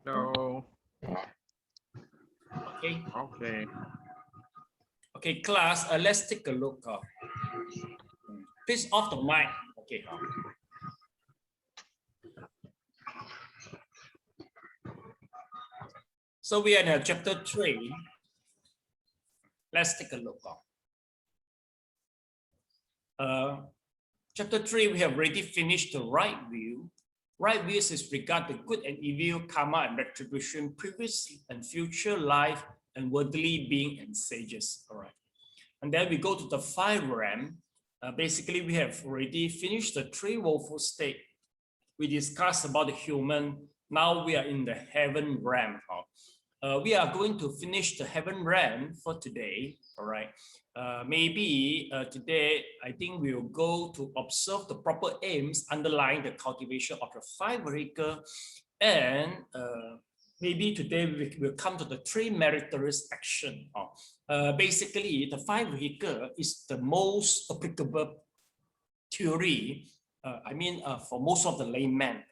Hello. Okay. Okay. Okay, class. Let's take a look. Please off the mic. Okay. So we are in chapter 3. Let's take a look. Chapter 3, we have already finished the right view. Right view is regard the good and evil, karma and retribution, previous and future life, and worldly being and sages. All right. And then we go to the 5 realm. Basically, we have already finished the 3 woeful state. We discussed about the human. Now we are in the heaven realm. We are going to finish the heaven realm for today. All right. Maybe today, I think we will go to observe the proper aims underlying the cultivation of the 5 vehicle. And maybe today we will come to the 3 meritorious action. Basically, the 5 vehicle is the most applicable theory. For most of the laymen,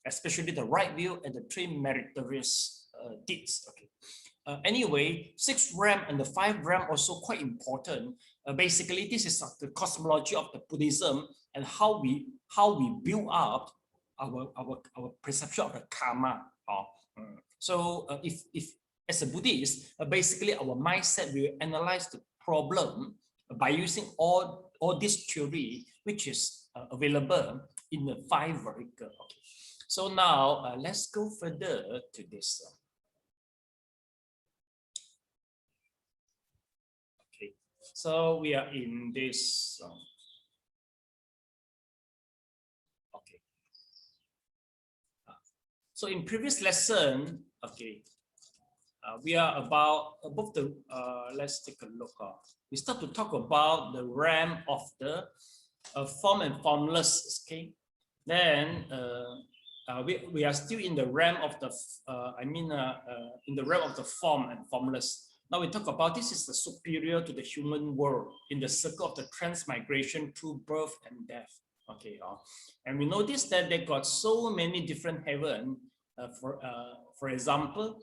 especially the right view and the 3 meritorious deeds. Okay. Anyway, 6 realm and the 5 realm also quite important. Basically, this is the cosmology of the Buddhism and how we build up our perception of the karma. So if as a Buddhist, basically our mindset will analyze the problem by using all this theory which is available in the 5 vehicle. Okay. So now let's go further to this. Okay. So we are in this. Okay. So in previous lesson, okay, we are above the. Let's take a look. We start to talk about the realm of the form and formless. Okay, then we are still in the realm of the. In the realm of the form and formless. Now we talk about this is the superior to the human world in the circle of the transmigration through birth and death. Okay, and we notice that they got so many different heaven. For example,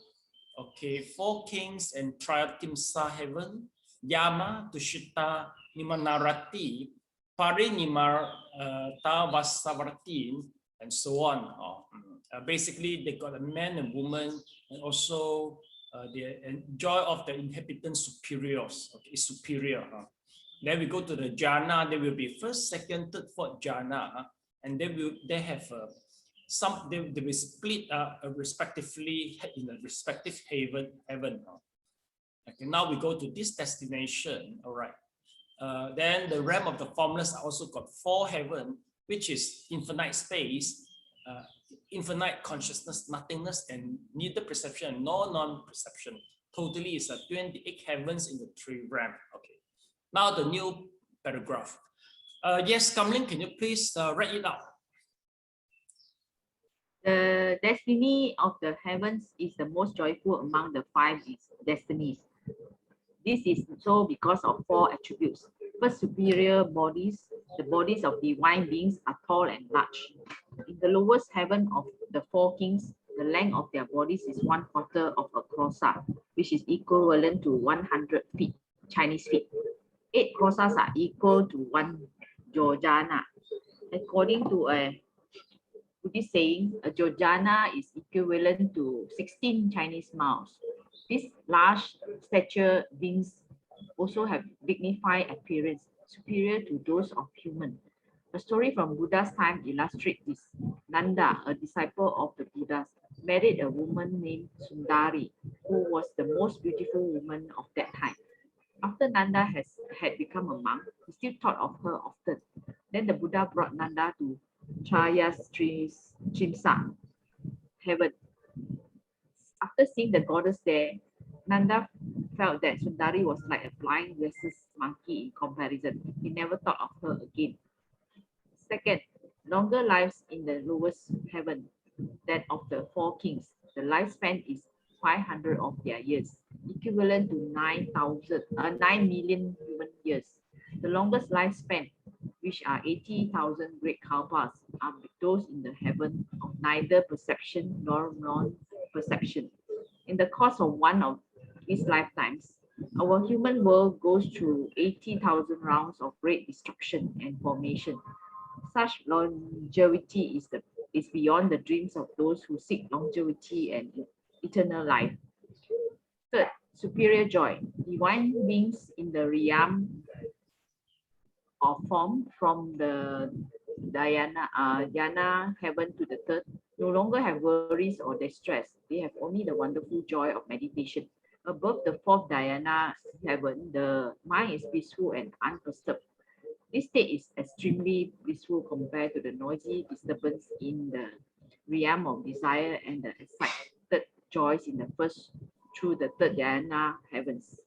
okay, 4 kings and Triatimsa heaven, Yama, Tushita, Nimanarati, Parinimartavasavarti, and so on. Basically, they got a man and woman, and also the joy of the inhabitant superiors. Okay, superior. Then we go to the jhana. There will be 1st, 2nd, 3rd, 4th jhana, and they have they will split respectively in the respective heaven. Okay, now we go to this destination. All right. Then the realm of the formless also got 4 heaven, which is infinite space, infinite consciousness, nothingness, and neither perception nor non-perception. Totally is 28 heavens in the 3 realm. Okay. Now the new paragraph. Yes, Kamling, can you please read it out? The destiny of the heavens is the most joyful among the 5 destinies. This is so because of 4 attributes. First, superior bodies. The bodies of divine beings are tall and large. In the lowest heaven of the 4 kings, the length of their bodies is 1/4 of a krosa, which is equivalent to 100 feet, Chinese feet. 8 krosas are equal to 1 jojana. According to a Buddhist saying, a jojana is equivalent to 16 Chinese miles. These large stature beings also have dignified appearance, superior to those of human. A story from Buddha's time illustrates this. Nanda, a disciple of the Buddhas, married a woman named Sundari, who was the most beautiful woman of that time. After Nanda had become a monk, he still thought of her often. Then the Buddha brought Nanda to Triatimsa heaven. After seeing the goddess there, Nanda felt that Sundari was like a flying restless monkey in comparison. He never thought of her again. Second, longer lives in the lowest heaven, that of the 4 kings. The lifespan is 500 of their years, equivalent to 9 million human years. The longest lifespan, which are 80,000 great kalpas, are those in the heaven of neither perception nor perception. In the course of one of these lifetimes, our human world goes through 80,000 rounds of great destruction and formation. Such longevity is beyond the dreams of those who seek longevity and eternal life. Third, superior joy. Divine beings in the realm of form from the dhyana heaven to the third no longer have worries or distress. They have only the wonderful joy of meditation. Above the fourth dhyana heaven, the mind is peaceful and unperturbed. This state is extremely blissful compared to the noisy disturbance in the realm of desire and the excited joys in the first through the third dhyana heavens.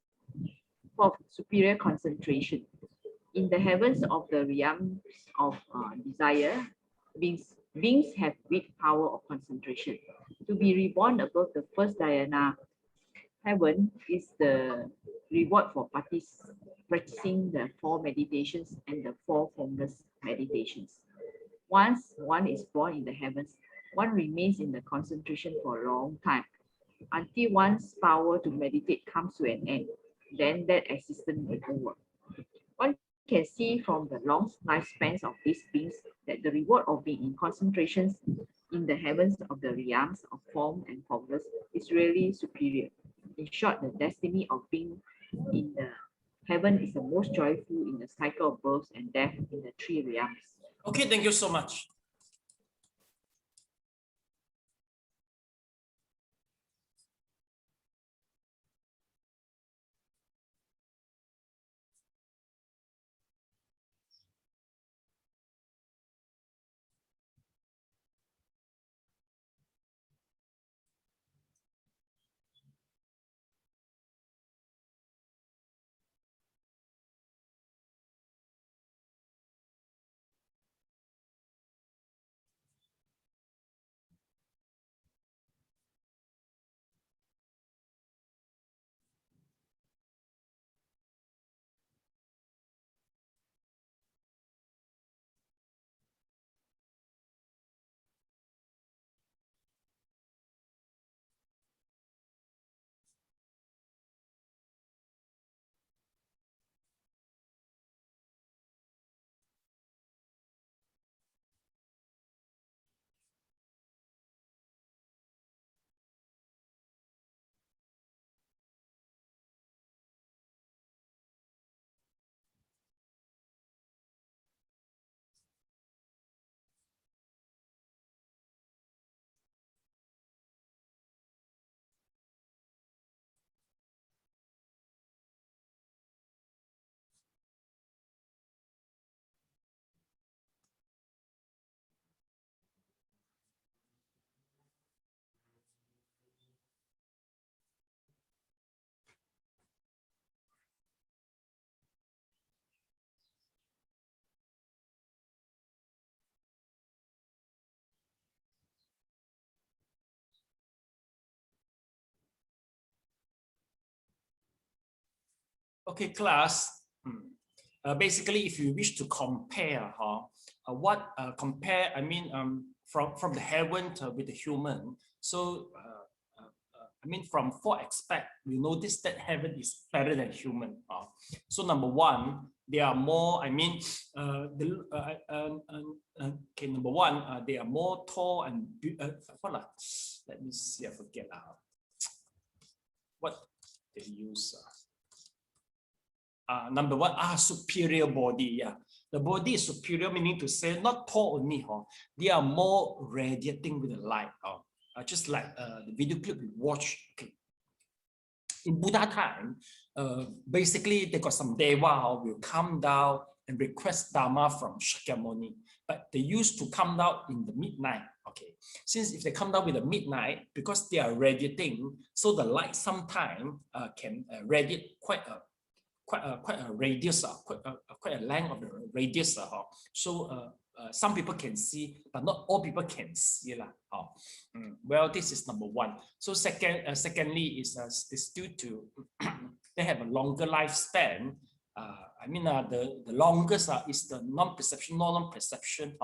Fourth, superior concentration. In the heavens of the realms of desire, beings have great power of concentration. To be reborn above the first dhyana heaven is the reward for practicing the four meditations and the four formless meditations. Once one is born in the heavens, one remains in the concentration for a long time until one's power to meditate comes to an end. Then that existence is over. One can see from the long lifespans of these beings that the reward of being in concentrations in the heavens of the realms of form and formless is really superior. In short, the destiny of being in the heaven is the most joyful in the cycle of birth and death in the three realms. Okay, thank you so much. Okay, class. Basically, if you wish to compare, compare? I mean, from the heaven with the human. So, I mean, from four aspects, we notice that heaven is better than human. So, number one, they are more. I mean, okay, number one, they are more tall and let me see. I forget what they use. Number one, superior body. Yeah, the body is superior, meaning to say not tall only. They are more radiating with the light. Just like the video clip we watched. Okay. In Buddha time, basically they got some deva will come down and request dharma from Shakyamuni, but they used to come down in the midnight. Okay, since if they come down with the midnight, because they are radiating, so the light sometimes can radiate quite a radius, quite a length of the radius. So some people can see, but not all people can see. Well, this is number one. So secondly is due to they have a longer lifespan. I mean, the longest is the non-perception, non-perception.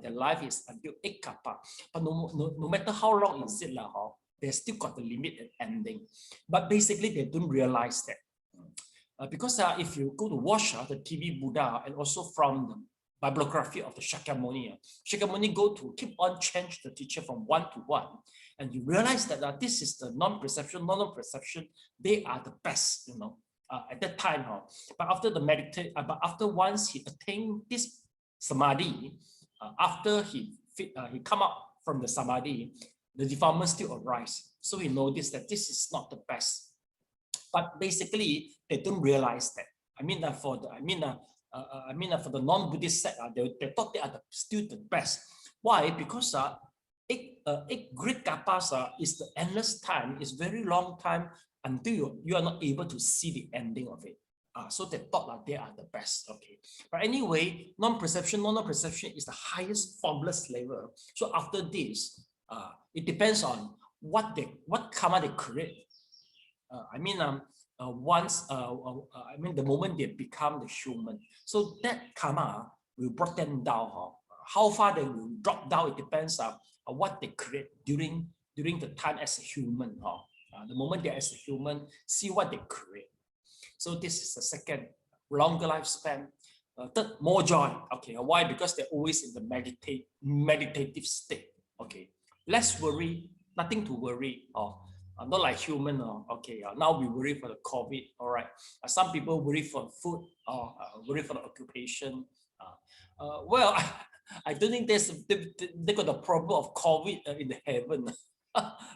Their life is until 8 kappa. But no matter how long is it, they still got the limit and ending. But basically, they don't realize that. Because if you go to watch the TV Buddha and also from the bibliography of the Shakyamuni, Shakyamuni go to keep on change the teacher from one to one, and you realize that this is the non-perception, non-perception, they are the best, you know, at that time. But after the meditate, but after once he attained this samadhi, after he come up from the samadhi, the defilement still arise. So he noticed that this is not the best. But basically, they don't realize that. For the non-Buddhist set, they thought they are still the best. Why? Because eight great kapas is the endless time, is very long time until you are not able to see the ending of it. So they thought that they are the best. Okay. But anyway, non-perception is the highest formless level. So after this, it depends on what karma they create. The moment they become the human, so that karma will brought them down. How far they will drop down, it depends on what they create during the time as a human. The moment they're as a human, see what they create. So this is the second, longer lifespan. Third, more joy. Okay, why? Because they're always in the meditative state. Okay, less worry, nothing to worry. Not like human. Okay, now we worry for the COVID. All right, some people worry for food or worry for the occupation. Well, I don't think they got the problem of COVID in the heaven.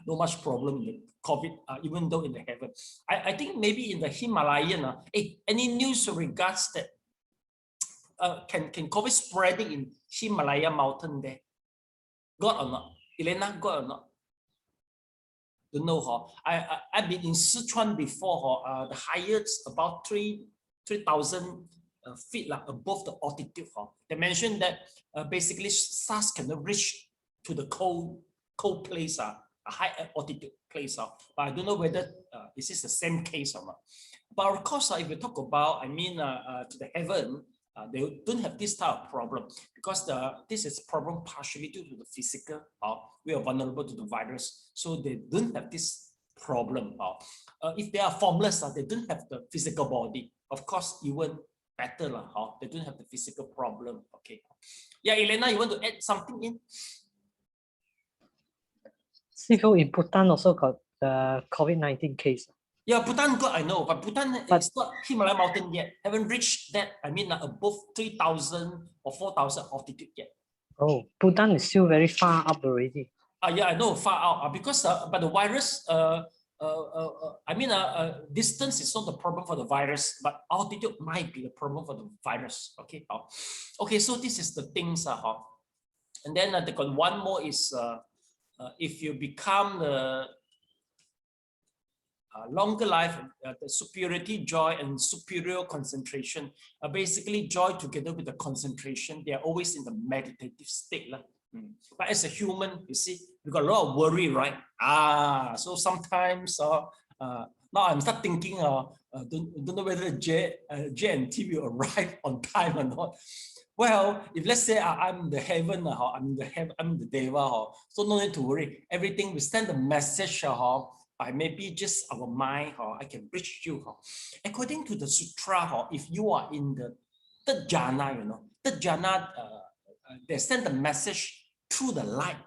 No much problem with COVID, even though in the heaven. I think maybe in the Himalayan. Any news regards that? Can COVID spreading in Himalaya mountain there? God or not? Elena, God or not? Don't know. I've been in Sichuan before. The highest about 3,000 feet above the altitude. They mentioned that basically SARS cannot reach to the cold place, a high altitude place. But I don't know whether is this the same case or not. But of course, if you talk about, to the heaven, they don't have this type of problem because this is problem partially due to the physical. We are vulnerable to the virus, so they don't have this problem. If they are formless, they don't have the physical body. Of course, even better. They don't have the physical problem. Okay. Yeah, Elena, you want to add something in? Sifu, in Bhutan also got the COVID-19 case. Yeah, Bhutan got, I know, but Bhutan is not Himalaya mountain yet. Haven't reached that, above 3,000 or 4,000 altitude yet. Oh, Bhutan is still very far up already. Yeah, I know, far out. Because, but the virus, distance is not the problem for the virus, but altitude might be the problem for the virus. Okay. Okay, so this is the things. And then they got one more is if you become the longer life, the superiority, joy, and superior concentration. Basically, joy together with the concentration, they are always in the meditative state. But as a human, you see, we got a lot of worry, right? So sometimes now I'm start thinking, don't know whether J and T will arrive on time or not. Well, if let's say I'm the heaven, I'm the deva, so no need to worry. Everything we send the message by maybe just our mind, I can reach you. According to the sutra, if you are in the third jhana, third jhana, they send the message through the light,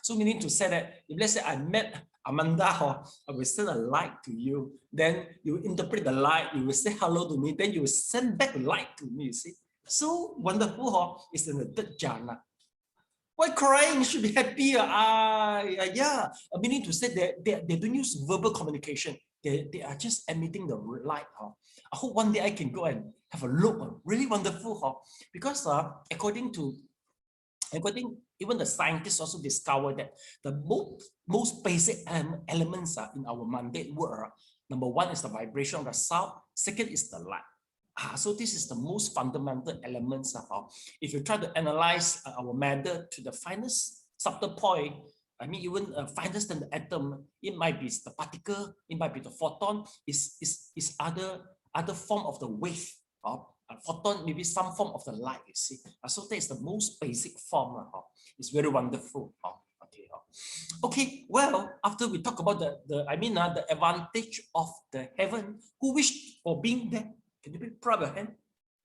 so meaning to say that if let's say I met Amanda, I will send a light to you, then you interpret the light, you will say hello to me, then you will send back light to me, you see. So wonderful, it's in the third jhana. Why crying? You should be happy. Yeah, meaning to say that they don't use verbal communication. They are just emitting the light. I hope one day I can go and have a look. Really wonderful. Because according even the scientists also discovered that the most basic elements in our mundane world. Number one is the vibration of the sound. Second is the light. So this is the most fundamental elements. If you try to analyze our matter to the finest subtle point, even finest than the atom, it might be the particle, it might be the photon, is other form of the wave. Photon, maybe some form of the light, you see. So that is the most basic form. It's very wonderful. Okay. Okay. Well, after we talk about the advantage of the heaven, who wished for being there? Can you be proud of your hand?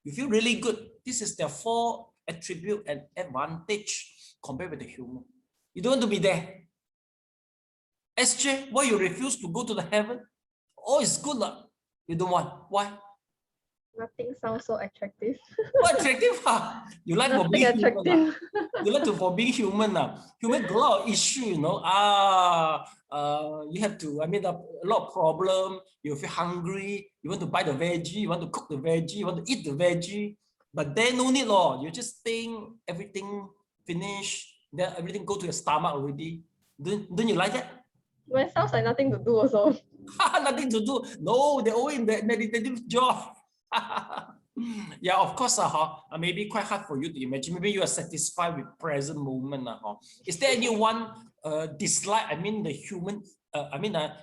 You feel really good. This is their 4 attribute and advantage compared with the human. You don't want to be there. SJ, why you refuse to go to the heaven? Oh, it's good. You don't want. Why? Nothing sounds so attractive. What attractive? Huh? You like for Nothing being attractive. human. You like for being human. Human got a lot of issue, you know. You have to, a lot of problem. You feel hungry. You want to buy the veggie. You want to cook the veggie. You want to eat the veggie. But then no need, you just think everything finish. Then everything go to your stomach already. Don't you like that? Well, it sounds like nothing to do also. Nothing to do. No, they're always in the meditative job. Yeah, of course, maybe quite hard for you to imagine. Maybe you are satisfied with present moment. Is there anyone dislike? The human.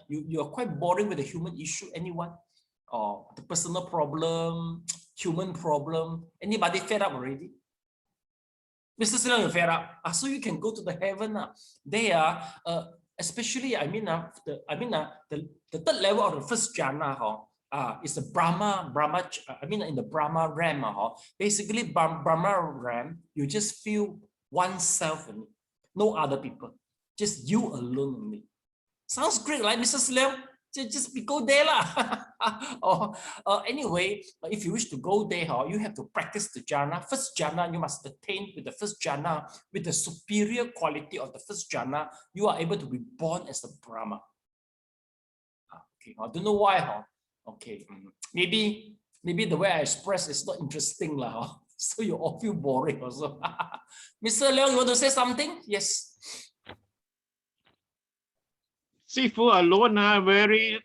You are quite boring with the human issue. Anyone? Or the personal problem, human problem. Anybody fed up already? Mr. Silang, you're fed up. So you can go to the heaven. They are especially. The third level of the first jhana. Is the Brahma, in the Brahma realm. Basically, Brahma realm, you just feel oneself only, no other people, just you alone only. Sounds great, like Mrs. Leong. Just go there lah. Anyway, if you wish to go there, you have to practice the jhana. First jhana, you must attain with the first jhana, with the superior quality of the first jhana, you are able to be born as a Brahma. Okay, I don't know why. Okay, maybe the way I express is not interesting lah. So you all feel boring also. Mr. Leong, you want to say something? Yes. Sifu alone, very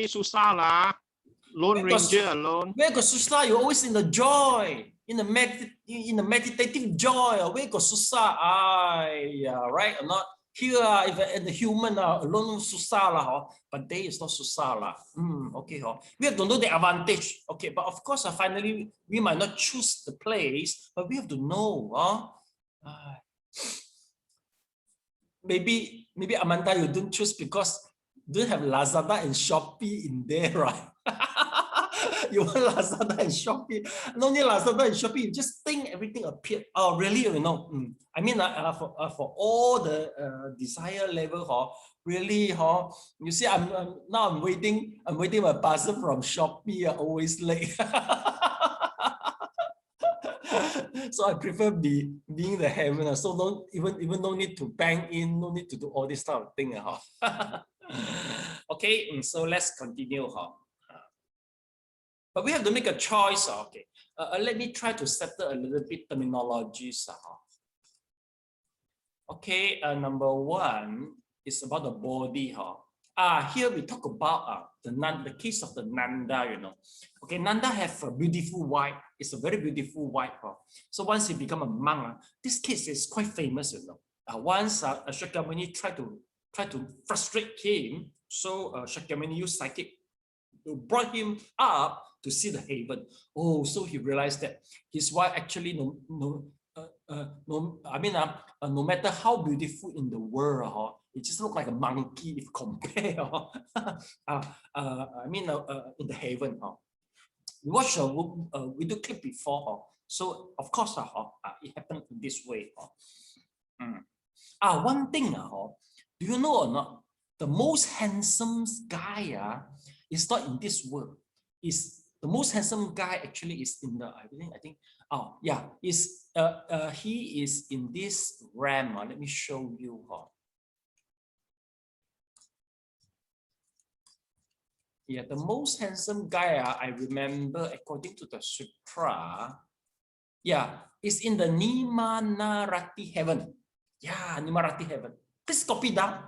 susah lah. Lone Ranger alone. Where got susah? You're always in the joy, in the meditative joy. Where got susah? Right or not? Here, if the human alone susah lah, but there is not susah lah. Okay, we have to know the advantage. Okay, but of course, finally we might not choose the place, but we have to know. Maybe Amanda, you don't choose because you don't have Lazada and Shopee in there, right? You want Lazada and Shopee? No need Lazada and Shopee. You just think everything appeared. Oh, really? You know? For all the desire level, really, you see, I'm waiting. I'm waiting my parcel from Shopee. Always late. So I prefer being the heaven. So don't even no need to bank in. No need to do all this type of thing. Okay. So let's continue. But we have to make a choice. Okay, let me try to settle a little bit terminologies. Okay, number 1 is about the body. Here we talk about the case of the Nanda. You know, okay, Nanda have a beautiful wife. It's a very beautiful wife. So once he become a monk, this case is quite famous. You know, once Shakyamuni tried to frustrate him, so Shakyamuni used psychic to brought him up to see the heaven. Oh, so he realized that his wife actually no matter how beautiful in the world, it just looked like a monkey if compared. In the heaven. We watched a video clip before. So of course, it happened in this way. One thing, do you know or not? The most handsome guy is not in this world. Is the most handsome guy actually is in the he is in this realm. Let me show you. Yeah, the most handsome guy I remember according to the sutra. Yeah, is in the Nimanarati heaven. Yeah, Nimanarati heaven. Please copy down.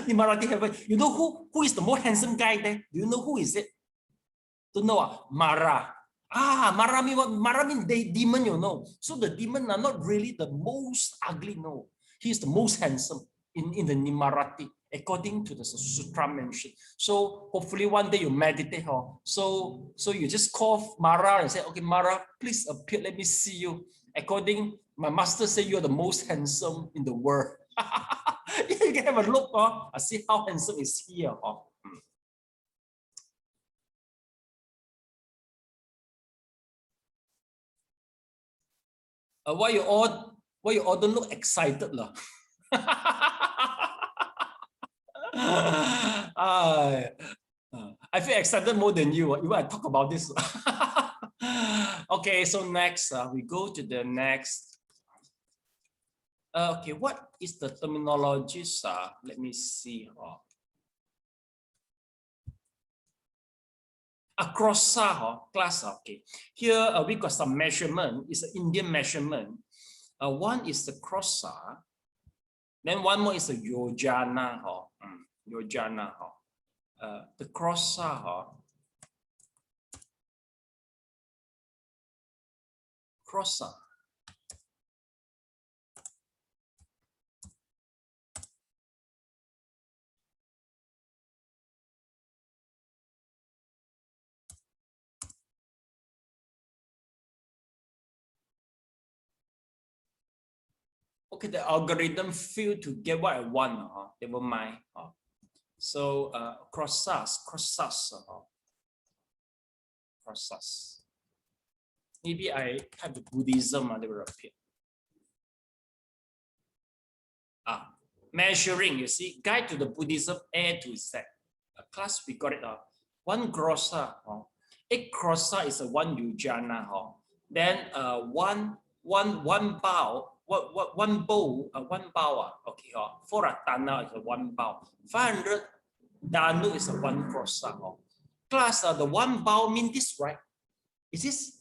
Nimanarati heaven. You know who is the most handsome guy there? Do you know who is it? Don't know. Mara. Mara means what? Mara means demon, you know. So the demon are not really the most ugly, no. He is the most handsome in the Nimarati, according to the sutra mentioned. So hopefully one day you meditate. So you just call Mara and say, okay, Mara, please appear. Let me see you. According, my master say you are the most handsome in the world. You can have a look. I see how handsome is he. Why you all don't look excited lah? I feel excited more than you. Even I talk about this. Okay, so next we go to the next. Okay, what is the terminologies? Let me see. Across class. Okay, here we got some measurement. It's an Indian measurement. One is the krosa. Then one more is the yojana. Yojana. The krosa. Krosa. Okay, the algorithm failed to get what I want. Never mind. So crossas. Maybe I type the Buddhism, they will appear. Measuring, you see, guide to the Buddhism A to Z. Class, we got it. One grossa. A grossa is a one yojana. Then one bow. One bow. Okay. 4 atana is a one bow. 500 danu is a one grossa. Class, the one bow mean this, right? Is this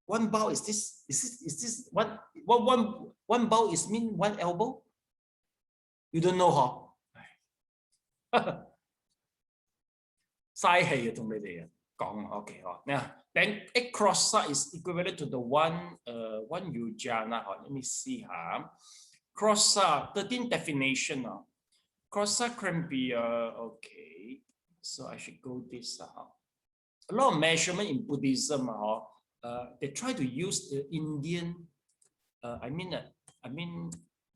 one bow? Is this one bow is mean one elbow? You don't know, okay. Now, then a krosa is equivalent to the one yojana. Let me see. Krosa, 13 definition. Krosa can be okay. So I should go this. A lot of measurement in Buddhism. They try to use the Indian. I mean.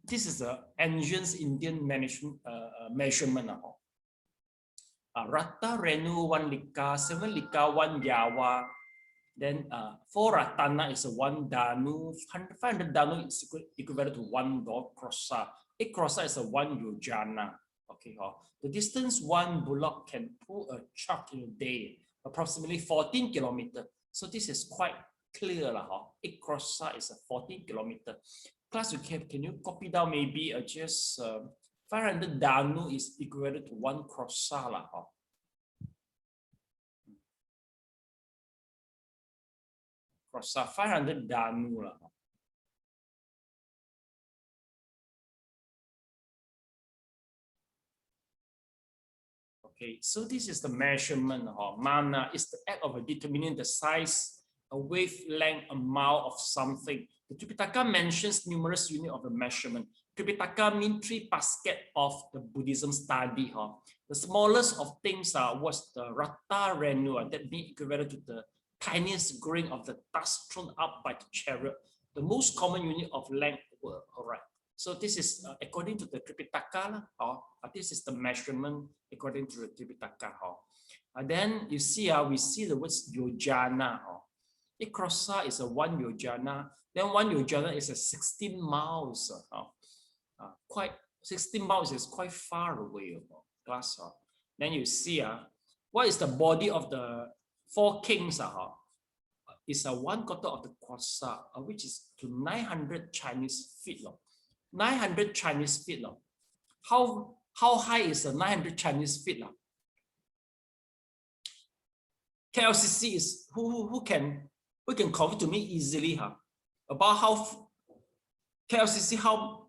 This is the ancient Indian measurement. Ratta, Renu, 1 lika, 7 lika, 1 yawa. Then 4 ratana is a 1 danu. 500 danu is equivalent to 1 krosa. A krosa is a 1 yojana. Okay. The distance 1 bullock can pull a truck in a day, approximately 14 kilometers. So this is quite clear. A krosa is a 14 kilometers. Class, can you copy down maybe just 500 danu is equivalent to 1 krosa. Krosa 500 danu. Okay, so this is the measurement. Mana is the act of determining the size, a wavelength, amount of something. The Tripitaka mentions numerous units of the measurement. Tripitaka means 3 baskets of the Buddhism study. The smallest of things was the Ratta Renu, that being equivalent to the tiniest grain of the dust thrown up by the chariot. The most common unit of length were, all right. So this is according to the Tripitaka. This is the measurement according to the Tripitaka. And then you see, we see the words yojana. A krosa is a 1 yojana. Then 1 yojana is a 16 miles. 16 miles is quite far away. Class. Then you see, what is the body of the 4 kings? It's a 1/4 of the krosa, which is to 900 Chinese feet. 900 Chinese feet. How high is the 900 Chinese feet? KLCC is who can convert to me easily? About how KLCC, how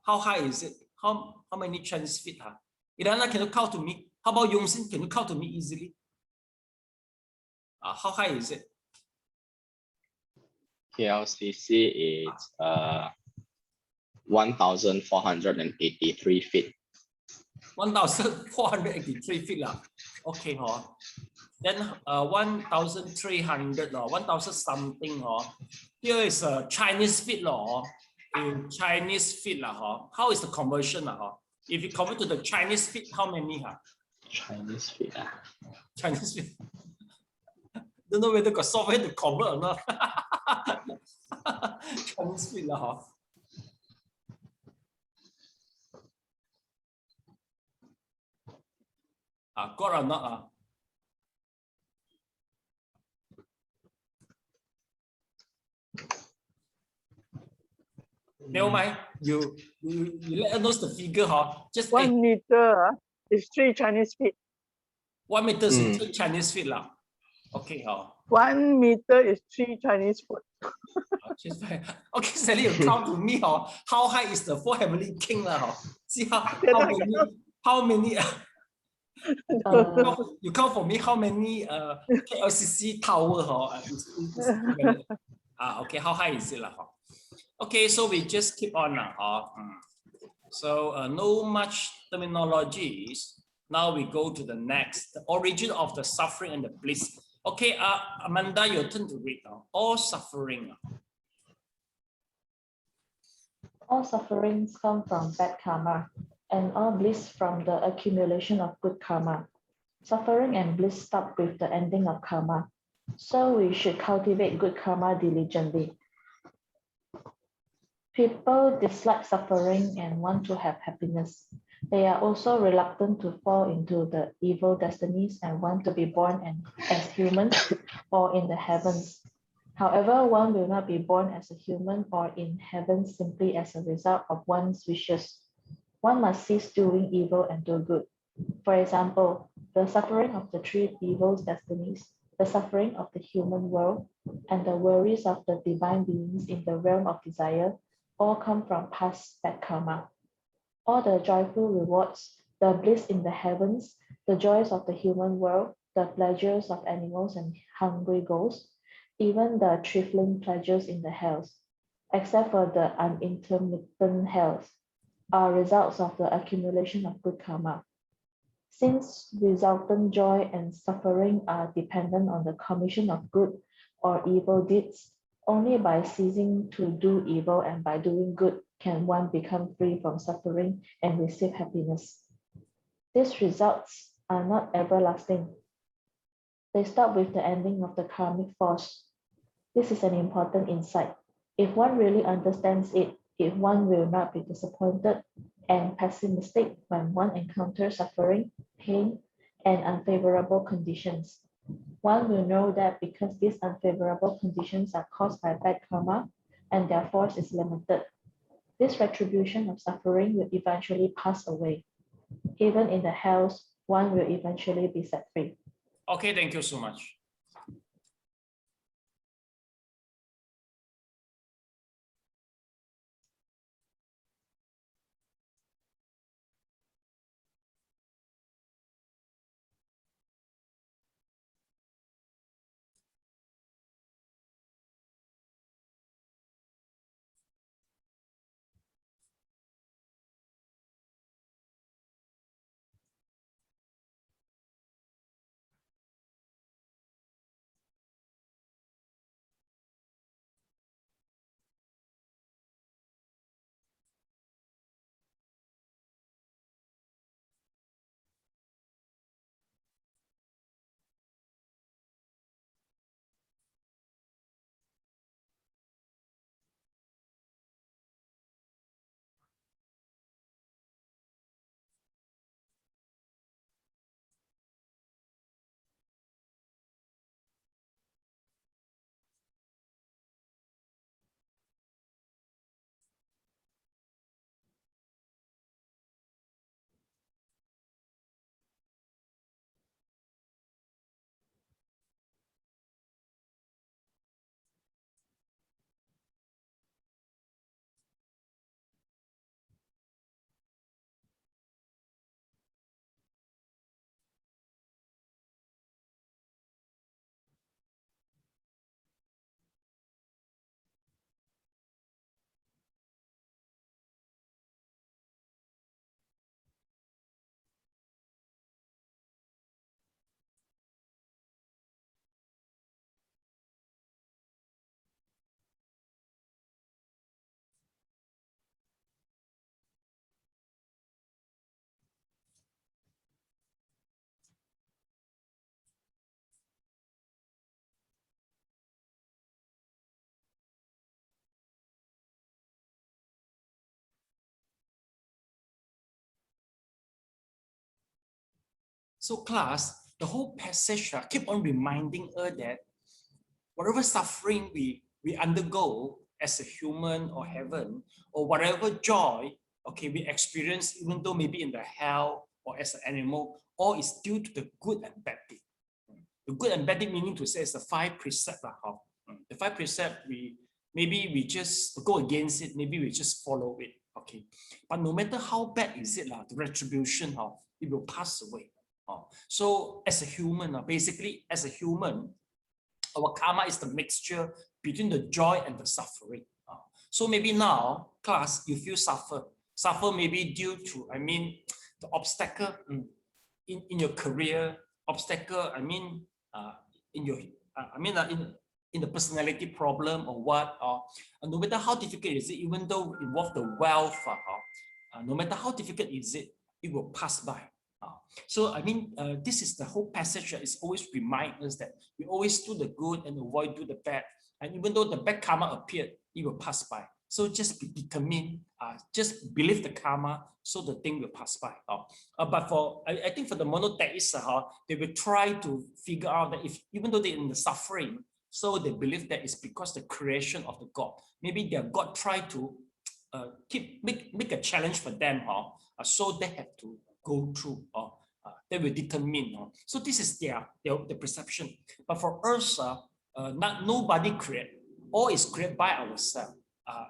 high is it? How many Chinese feet? Irana, can you count to me? How about Yongxin? Can you count to me easily? How high is it? KLCC is 1,483 feet. 1,483 feet. Okay. Then 1,300, 1,000 something. Here is a Chinese feet. in Chinese feet, how is the conversion? If you convert to the Chinese feet, how many? Chinese feet. Chinese feet. Don't know whether got software to convert or not. Chinese feet, got or not? Never mind. You let us know the figure, just 1 meter is 3 Chinese feet. 1 meter is 3 Chinese feet lah. Okay, 1 meter is 3 Chinese foot. Okay, Sally, you count to me, how high is the 4 heavenly king lah? See how many you count for me how many KLCC tower okay, how high is it lah? Okay, so we just keep on now. So no much terminologies. Now we go to the next, the origin of the suffering and the bliss. Okay, Amanda, your turn to read now. All suffering. All sufferings come from bad karma, and all bliss from the accumulation of good karma. Suffering and bliss stop with the ending of karma, so we should cultivate good karma diligently. People dislike suffering and want to have happiness. They are also reluctant to fall into the evil destinies and want to be born as humans or in the heavens. However, one will not be born as a human or in heaven simply as a result of one's wishes. One must cease doing evil and do good. For example, the suffering of the 3 evil destinies, the suffering of the human world, and the worries of the divine beings in the realm of desire all come from past bad karma. All the joyful rewards, the bliss in the heavens, the joys of the human world, the pleasures of animals and hungry ghosts, even the trifling pleasures in the hells, except for the unintermittent hells, are results of the accumulation of good karma. Since resultant joy and suffering are dependent on the commission of good or evil deeds, only by ceasing to do evil and by doing good can one become free from suffering and receive happiness. These results are not everlasting. They stop with the ending of the karmic force. This is an important insight. If one really understands it, one will not be disappointed and pessimistic when one encounters suffering, pain, and unfavorable conditions. One will know that because these unfavorable conditions are caused by bad karma and their force is limited, this retribution of suffering will eventually pass away. Even in the hells, one will eventually be set free. Okay, thank you so much. So class, the whole passage keep on reminding us that whatever suffering we undergo as a human or heaven, or whatever joy, okay, we experience, even though maybe in the hell or as an animal, all is due to the good and bad thing. The good and bad thing meaning to say is the 5 precepts. The 5 precepts, maybe we just go against it, maybe we just follow it, okay. But no matter how bad is it, the retribution, it will pass away. So as a human, basically as a human, our karma is the mixture between the joy and the suffering. So maybe now, class, you feel suffer maybe due to, the obstacle in your career, obstacle, in your, in the personality problem or what, no matter how difficult is it, even though it involves the wealth, no matter how difficult is it, it will pass by. So this is the whole passage that is always remind us that we always do the good and avoid do the bad. And even though the bad karma appeared, it will pass by. So just be determined, just believe the karma, so the thing will pass by. But for I think for the monotheists, they will try to figure out that if even though they're in the suffering, so they believe that it's because the creation of the God. Maybe their God try to make a challenge for them, so they have to go through, they will determine. So this is their perception. But for us, nobody create, all is created by ourselves,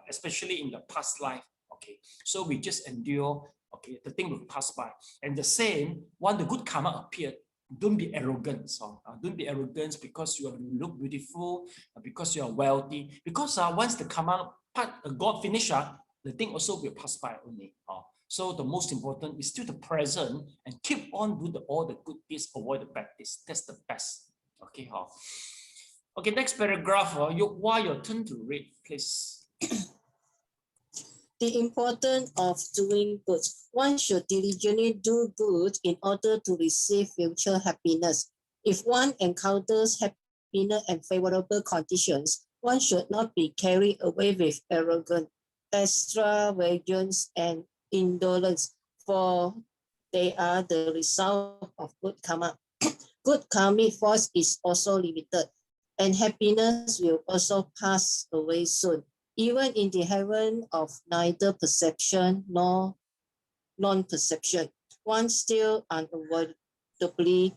especially in the past life. Okay, so we just endure. Okay, the thing will pass by. And the same, when the good karma appeared, don't be arrogant. Don't be arrogant because you look beautiful, because you are wealthy. Because once the karma part, God finish, the thing also will pass by only. So the most important is still the present and keep on do all the good deeds, avoid the bad deeds. That's the best. Okay, okay. Next paragraph. Your turn to read, please. The importance of doing good. One should diligently do good in order to receive future happiness. If one encounters happiness and favorable conditions, one should not be carried away with arrogance, extravagance, and indolence, for they are the result of good karma. Good karmic force is also limited, and happiness will also pass away soon. Even in the heaven of neither perception nor non-perception, one still unavoidably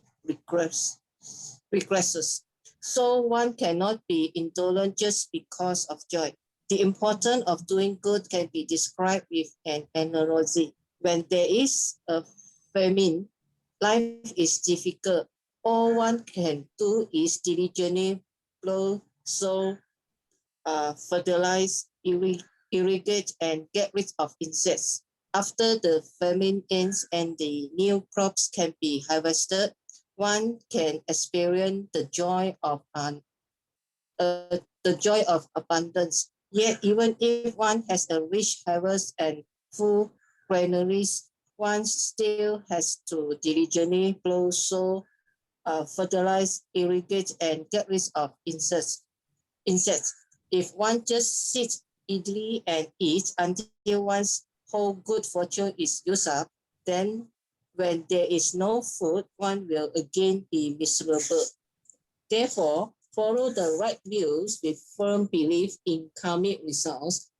regresses. So one cannot be indolent just because of joy. The importance of doing good can be described with an analogy. When there is a famine, life is difficult. All one can do is diligently plow, sow, fertilize, irrigate, and get rid of insects. After the famine ends and the new crops can be harvested, one can experience the joy of abundance. Yet, even if one has a rich harvest and full granaries, one still has to diligently plow, sow, fertilize, irrigate, and get rid of insects. If one just sits idly and eats until one's whole good fortune is used up, then when there is no food, one will again be miserable. Therefore, follow the right views with firm belief in karmic results,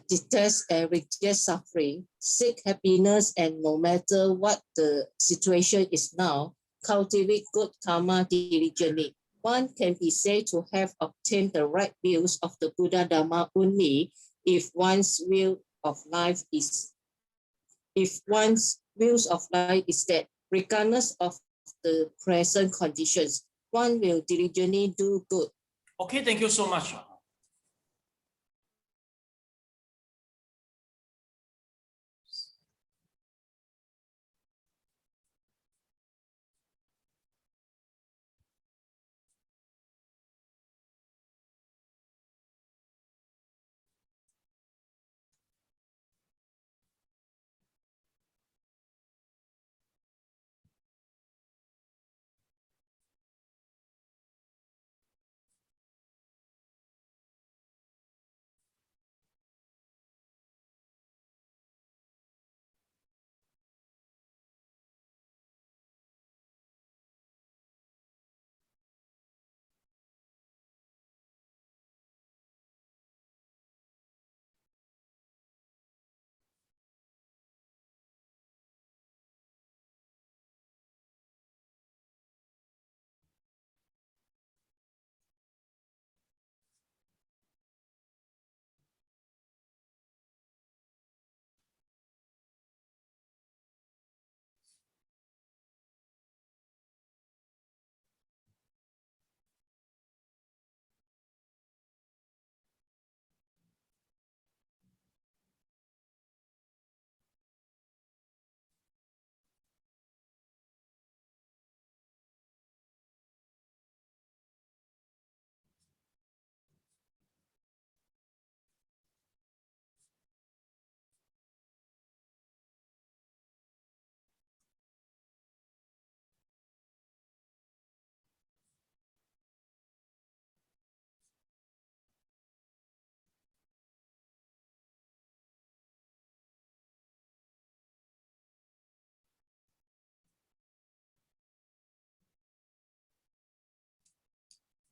detest and reject suffering, seek happiness, and no matter what the situation is now, cultivate good karma diligently. One can be said to have obtained the right views of the Buddha Dharma only if one's views of life is that regardless of the present conditions, one will diligently do good. Okay, thank you so much.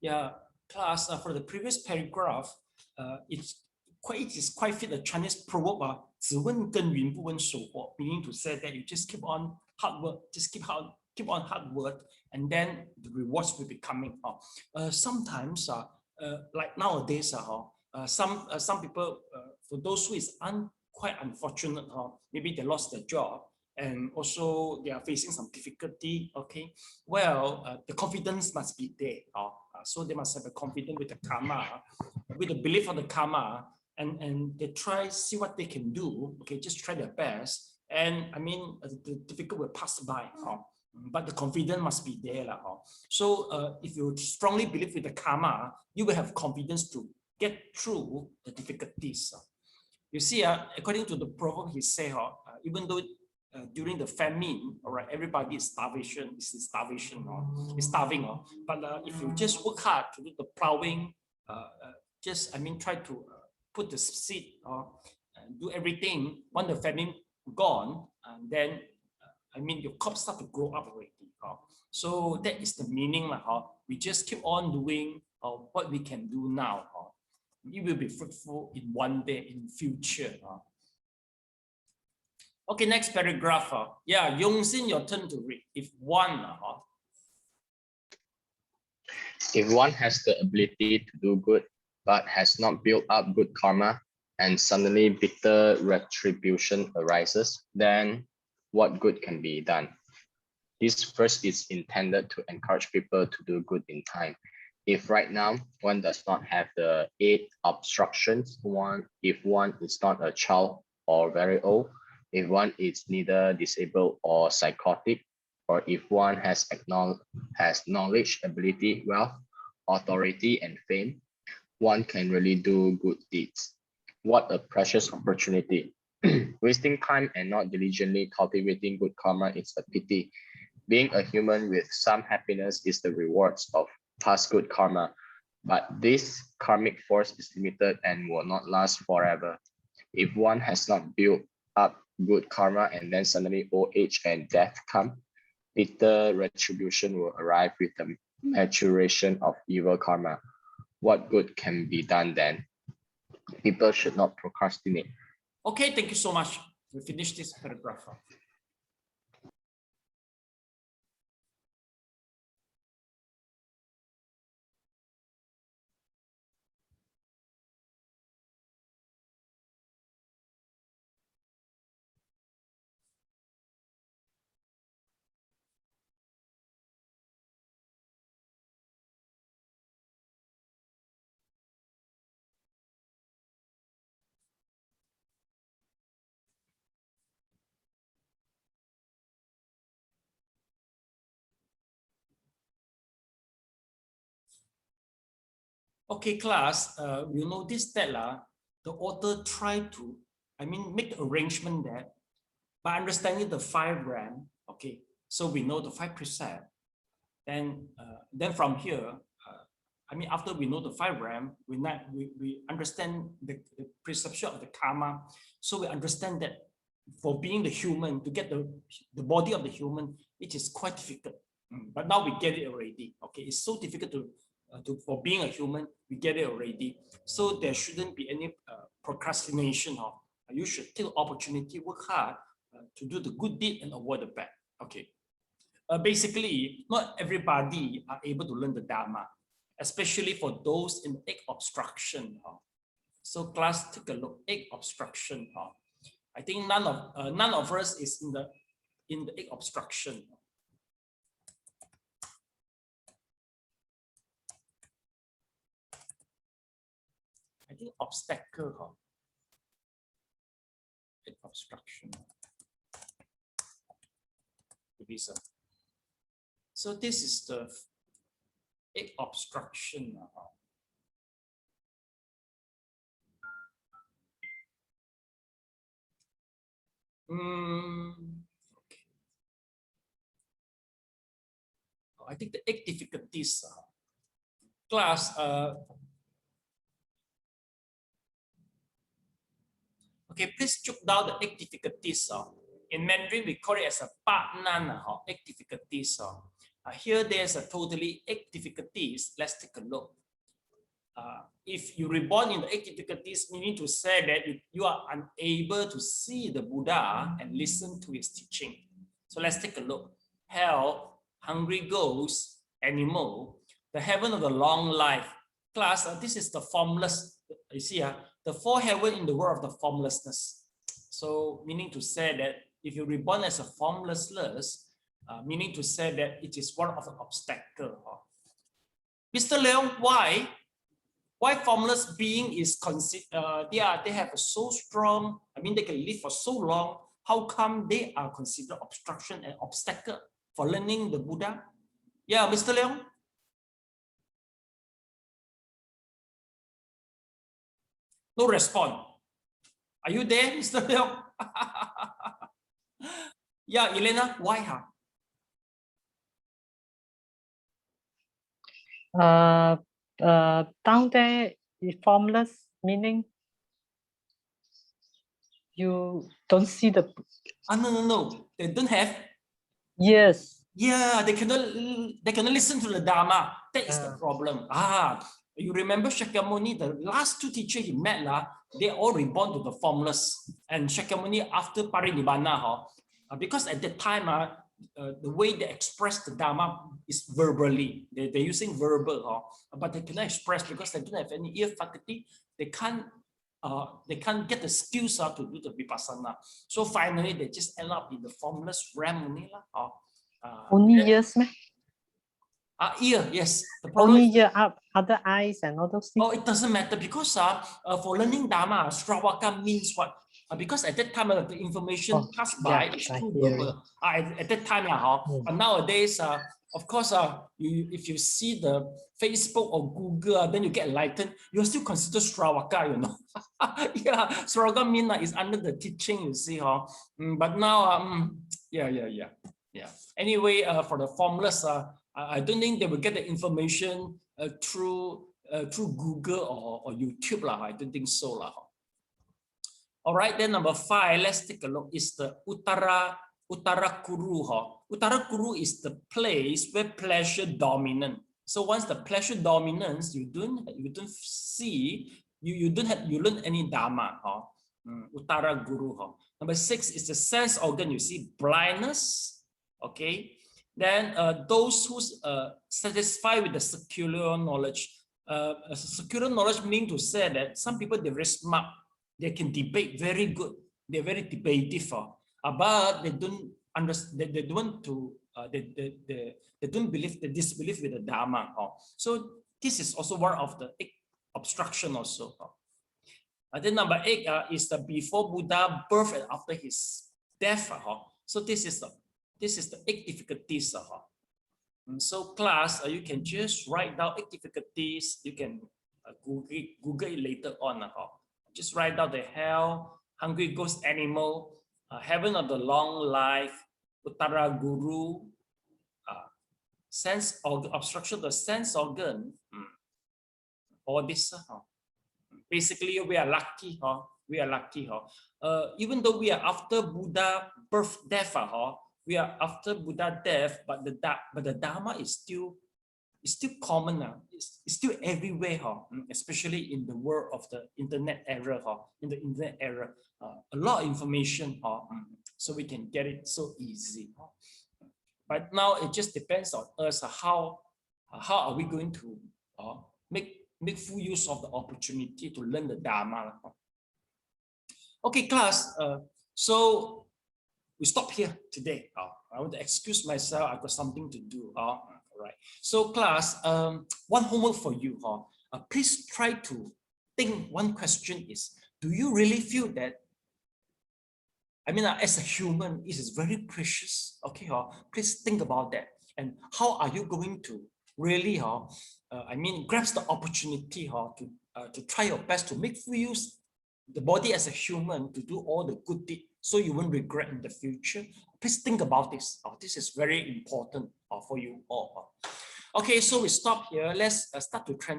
Yeah, class, for the previous paragraph, it is quite fit the Chinese proverb, 只问耕耘不问收获, meaning to say that you just keep on hard work, just keep on hard work, and then the rewards will be coming. Sometimes, like nowadays, some people, for those who is quite unfortunate, maybe they lost their job, and also they are facing some difficulty. Okay, well, the confidence must be there. So they must have a confidence with the karma, with the belief of the karma, and they try see what they can do. Okay, just try their best, and I mean the difficult will pass by. But the confidence must be there. So if you strongly believe with the karma, you will have confidence to get through the difficulties. You see, according to the proverb, he say, even though during the famine, all right, everybody is starving, but if you just work hard to do the plowing, try to put the seed, do everything. When the famine gone, and then your crops start to grow up already. So that is the meaning. We just keep on doing what we can do now. It will be fruitful in one day in future. Okay, next paragraph. Yeah, Yongxin, your turn to read. If one has the ability to do good, but has not built up good karma, and suddenly bitter retribution arises, then what good can be done? This verse is intended to encourage people to do good in time. If right now one does not have the 8 obstructions, if one is not a child or very old, if one is neither disabled or psychotic, or if one has knowledge, ability, wealth, authority, and fame, one can really do good deeds. What a precious opportunity. Wasting time and not diligently cultivating good karma is a pity. Being a human with some happiness is the rewards of past good karma, but this karmic force is limited and will not last forever. If one has not built up good karma and then suddenly old age and death come, bitter retribution will arrive with the maturation of evil karma. What good can be done then? People should not procrastinate. Okay, thank you so much. We finished this paragraph. Okay, class, you notice that the author tried to, make arrangement that by understanding the 5 realm, okay, so we know the 5 precepts, then from here, after we know the 5 realm, we understand the perception of the karma, so we understand that for being the human, to get the body of the human, it is quite difficult, but now we get it already, okay, it's so difficult for being a human, we get it already. So there shouldn't be any procrastination. You should take the opportunity, work hard to do the good deed and avoid the bad. Okay. Basically, not everybody are able to learn the dharma, especially for those in 8 obstruction. So class, take a look. 8 obstruction. I think none of us is in the 8 obstruction. I think obstacle, obstruction. So this is the 8 obstruction. Okay. I think the 8 difficulties. Class. Okay, please jot down the 8 difficulties. In Mandarin, we call it as a 8 nan, 8 difficulties. Here there's a totally 8 difficulties. Let's take a look. If you reborn in the 8 difficulties, meaning to say that you are unable to see the Buddha and listen to his teaching. So let's take a look. Hell, hungry ghosts, animal, the heaven of the long life. Class, this is the formless. You see, the 4 heaven in the world of the formlessness. So meaning to say that if you reborn as a formlessness, meaning to say that it is one of the obstacles. Mr. Leong, why? Why formless being is considered, they have a so strong, I mean, they can live for so long. How come they are considered obstruction and obstacle for learning the Buddha? Yeah, Mr. Leong? No response. Are you there, Mr. Leong? Yeah, Elena, why? Down there, formless meaning you don't see the. No. They don't have. Yes. Yeah, they cannot listen to the Dharma. That is the problem. You remember Shakyamuni, the last 2 teachers he met, they all reborn to the formless. And Shakyamuni after Parinibbana, because at that time, the way they express the Dharma is verbally. They're using verbal, but they cannot express because they don't have any ear faculty. They can't get the skills to do the Vipassana. So finally, they just end up in the formless realm only. Only ears, meh? Ear, yes. The Only ear, other eyes and all those things. Oh, it doesn't matter because for learning Dharma, Śrāvaka means what? Because at that time, the information passed by is through verbal. At that time, but nowadays, of course, if you see the Facebook or Google, then you get enlightened. You're still considered Śrāvaka, you know. Yeah, Śrāvaka means is under the teaching, you see, but now, yeah. Anyway, for the formless, I don't think they will get the information through Google or YouTube. I don't think so. All right, then number 5, let's take a look. Is the Uttara Kuru. Uttara Kuru is the place where pleasure dominant. So once the pleasure dominance, you don't see, you learn any Dharma. Uttara Guru. Number 6 is the sense organ. You see blindness. Okay. Then those who satisfied with the secular knowledge. Secular knowledge means to say that some people, they're very smart. They can debate very good. They're very debative, but they don't understand. They don't believe. They disbelieve with the Dharma. So this is also one of the obstruction also. And then number 8 is the before Buddha birth and after his death. So this is the 8 difficulties. So class, you can just write down 8 difficulties. You can Google it later on. Just write down the hell, hungry ghost animal, heaven of the long life, Uttara Guru, sense organ, obstruction of the sense organ. All this. Basically, we are lucky. We are lucky. Even though we are after Buddha birth, death, we are after Buddha death, but the Dharma is still common. It's still everywhere, especially in the world of the internet era. In the internet era, a lot of information, so we can get it so easy. But now it just depends on us. How are we going to make full use of the opportunity to learn the Dharma? Okay, class. So we stop here today. I want to excuse myself. I've got something to do. All right. So class, one homework for you. Please try to think. One question is, do you really feel that, I mean, as a human, it is very precious. Okay, please think about that. And how are you going to really, grasp the opportunity to try your best to make full use the body as a human to do all the good deeds so you won't regret in the future. Please think about this. This is very important for you all. Okay, so we stop here. Let's start to translate.